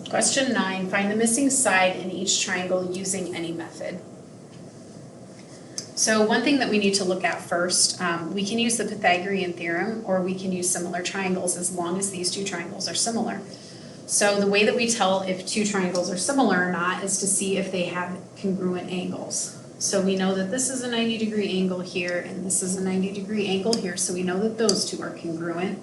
Question 9, find the missing side in each triangle using any method. So one thing that we need to look at first, we can use the Pythagorean Theorem or we can use similar triangles as long as these two triangles are similar. So the way that we tell if two triangles are similar or not is to see if they have congruent angles. So we know that this is a 90-degree angle here and this is a 90-degree angle here, so we know that those two are congruent.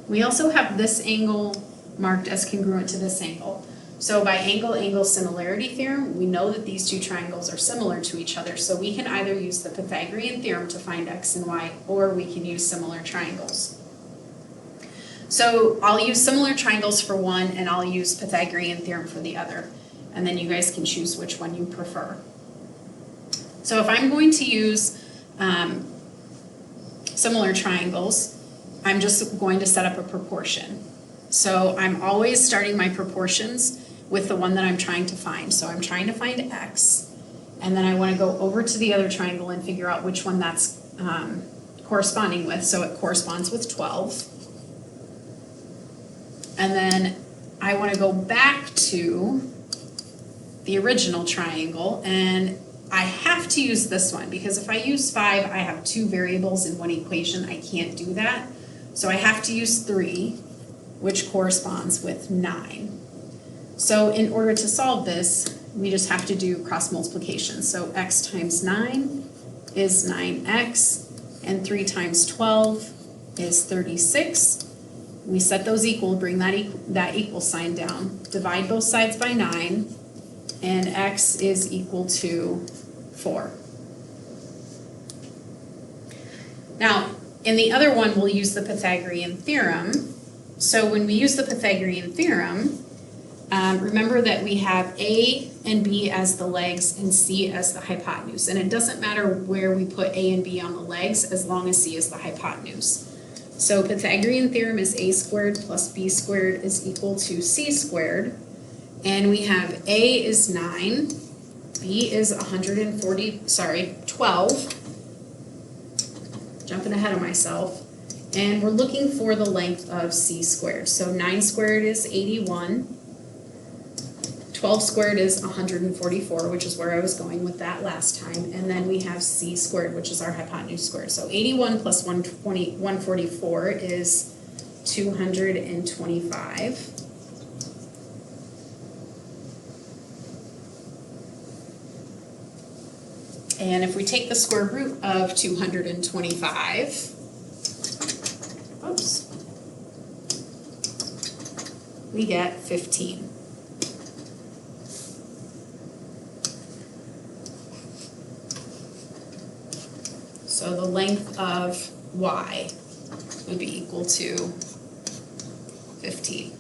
We also have this angle marked as congruent to this angle. So by angle-angle similarity theorem, we know that these two triangles are similar to each other. So we can either use the Pythagorean theorem to find x and y, or we can use similar triangles. So I'll use similar triangles for one, and I'll use Pythagorean theorem for the other. And then you guys can choose which one you prefer. So if I'm going to use similar triangles, I'm just going to set up a proportion. So I'm always starting my proportions with the one that I'm trying to find. So I'm trying to find x, and then I want to go over to the other triangle and figure out which one that's corresponding with. So it corresponds with 12. And then I want to go back to the original triangle, and I have to use this one because if I use 5, I have two variables in one equation. I can't do that. So I have to use 3, which corresponds with 9. So in order to solve this, we just have to do cross multiplication. So x times 9 is 9x, and 3 times 12 is 36. We set those equal, bring that equal sign down, divide both sides by 9, and x is equal to 4. Now, in the other one, we'll use the Pythagorean theorem. So when we use the Pythagorean theorem, remember that we have A and B as the legs and C as the hypotenuse. And it doesn't matter where we put A and B on the legs as long as C is the hypotenuse. So Pythagorean theorem is A squared plus B squared is equal to C squared. And we have A is 9, B is 12. Jumping ahead of myself. And we're looking for the length of C squared. So 9 squared is 81. 12 squared is 144, which is where I was going with that last time. And then we have C squared, which is our hypotenuse squared. So 81 plus 144 is 225. And if we take the square root of 225, we get 15. So the length of y would be equal to 15.